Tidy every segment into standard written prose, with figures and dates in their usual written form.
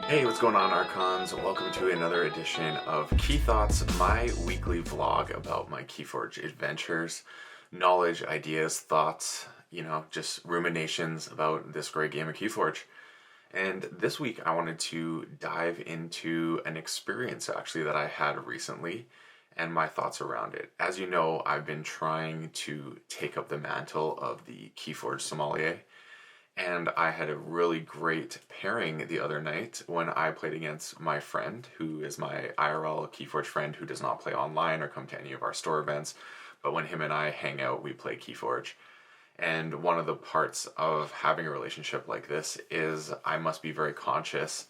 Hey, what's going on, Archons? Welcome to another edition of KeyThoughts, my weekly vlog about my KeyForge adventures, knowledge, ideas, thoughts, just ruminations about this great game of KeyForge. And this week I wanted to dive into an experience actually that I had recently and my thoughts around it. As you know, I've been trying to take up the mantle of the KeyForge Sommelier, and I had a really great pairing the other night when I played against my friend, who is my IRL Keyforge friend who does not play online or come to any of our store events. But when him and I hang out, we play Keyforge. And one of the parts of having a relationship like this is I must be very conscious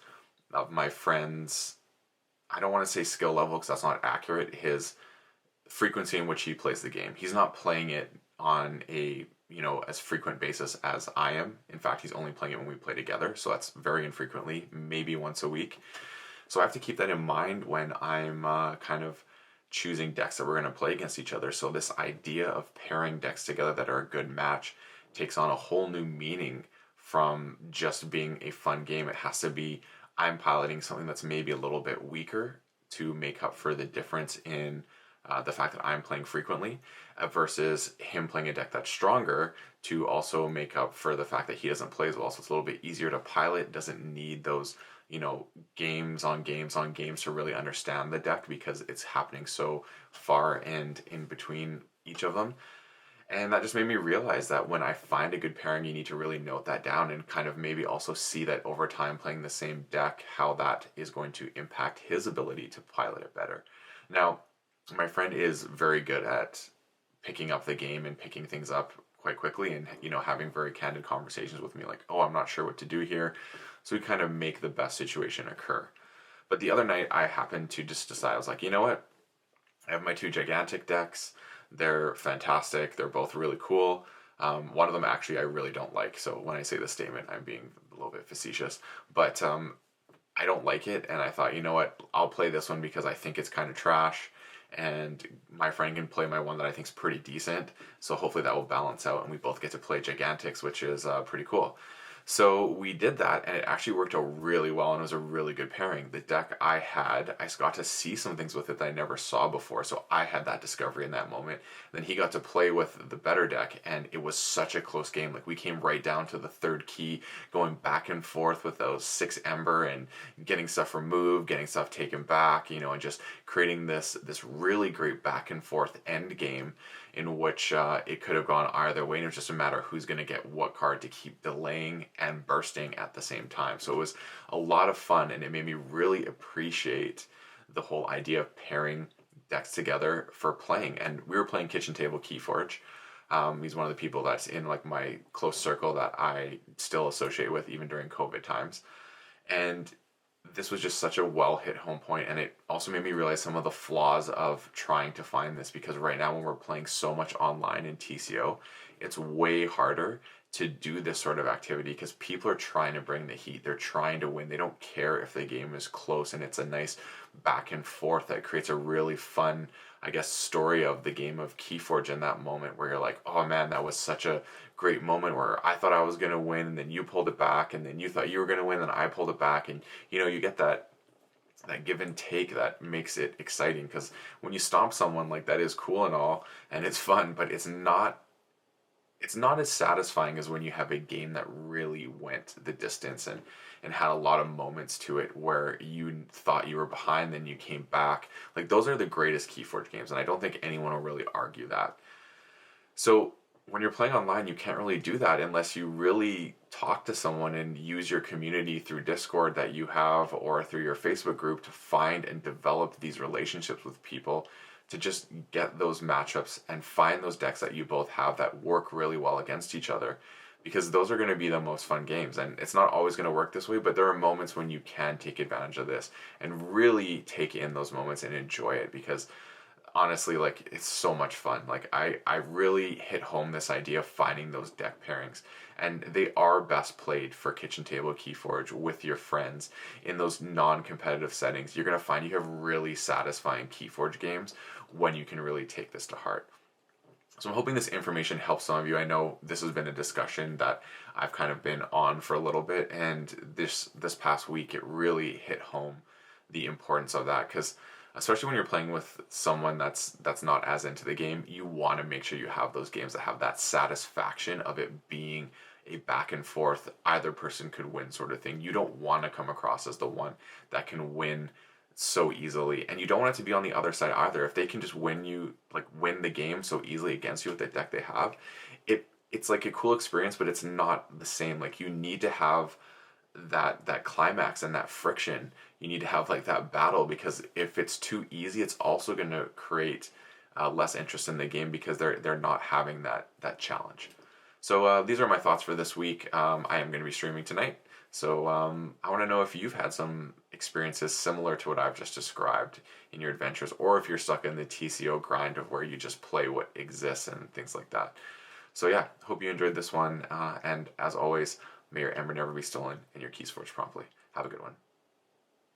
of my friend's, I don't want to say skill level because that's not accurate, his frequency in which he plays the game. He's not playing it on a as frequent basis as I am. In fact, he's only playing it when we play together, so that's very infrequently, maybe once a week. So I have to keep that in mind when I'm kind of choosing decks that we're going to play against each other. So this idea of pairing decks together that are a good match takes on a whole new meaning from just being a fun game. It has to be I'm piloting something that's maybe a little bit weaker to make up for the difference in the fact that I'm playing frequently versus him playing a deck that's stronger to also make up for the fact that he doesn't play as well. So it's a little bit easier to pilot, doesn't need those, games on games on games to really understand the deck because it's happening so far and in between each of them. And that just made me realize that when I find a good pairing, you need to really note that down and kind of maybe also see that over time playing the same deck, how that is going to impact his ability to pilot it better. Now, my friend is very good at picking up the game and picking things up quite quickly and having very candid conversations with me like, oh, I'm not sure what to do here. So we kind of make the best situation occur. But the other night I happened to just decide, I was like, you know what, I have my two gigantic decks. They're fantastic, they're both really cool. One of them actually I really don't like, so when I say this statement I'm being a little bit facetious, but I don't like it, and I thought, you know what, I'll play this one because I think it's kind of trash, and my friend can play my one that I think is pretty decent. So hopefully that will balance out, and we both get to play Gigantics, which is pretty cool. So we did that, and it actually worked out really well, and it was a really good pairing. The deck I had, I got to see some things with it that I never saw before, so I had that discovery in that moment. Then he got to play with the better deck, and it was such a close game. Like, we came right down to the third key, going back and forth with those 6 Ember, and getting stuff removed, getting stuff taken back, and just creating this really great back and forth end game in which it could have gone either way, and it was just a matter of who's going to get what card to keep delaying and bursting at the same time. So it was a lot of fun, and it made me really appreciate the whole idea of pairing decks together for playing. And we were playing Kitchen Table Keyforge. He's one of the people that's in like my close circle that I still associate with even during COVID times. And this was just such a well hit home point, and it also made me realize some of the flaws of trying to find this, because right now when we're playing so much online in TCO, it's way harder to do this sort of activity because people are trying to bring the heat. They're trying to win. They don't care if the game is close, and it's a nice back and forth that creates a really fun, I guess, story of the game of Keyforge in that moment where you're like, oh man, that was such a great moment where I thought I was going to win, and then you pulled it back, and then you thought you were going to win, and I pulled it back, and you get that give and take that makes it exciting, because when you stomp someone, like, that is cool and all, and it's fun, but it's not as satisfying as when you have a game that really went the distance and had a lot of moments to it where you thought you were behind, then you came back. Like, those are the greatest Keyforge games, and I don't think anyone will really argue that. So when you're playing online, you can't really do that unless you really talk to someone and use your community through Discord that you have or through your Facebook group to find and develop these relationships with people, to just get those matchups and find those decks that you both have that work really well against each other, because those are going to be the most fun games. And it's not always going to work this way, but there are moments when you can take advantage of this and really take in those moments and enjoy it, because honestly, like, it's so much fun. Like, I really hit home this idea of finding those deck pairings, and they are best played for Kitchen Table Keyforge with your friends in those non-competitive settings. You're going to find you have really satisfying Keyforge games when you can really take this to heart. So I'm hoping this information helps some of you. I know this has been a discussion that I've kind of been on for a little bit, and this past week it really hit home the importance of that, because especially when you're playing with someone that's not as into the game, you want to make sure you have those games that have that satisfaction of it being a back and forth, either person could win sort of thing. You don't want to come across as the one that can win so easily, and you don't want it to be on the other side either. If they can just win the game so easily against you with the deck they have, it's like a cool experience, but it's not the same. Like, you need to have that climax and that friction. You need to have like that battle, because if it's too easy, it's also going to create less interest in the game, because they're not having that challenge. So these are my thoughts for this week. I am going to be streaming tonight. So I want to know if you've had some experiences similar to what I've just described in your adventures, or if you're stuck in the TCO grind of where you just play what exists and things like that. So yeah, hope you enjoyed this one. And as always, may your ember never be stolen and your keys forged promptly. Have a good one.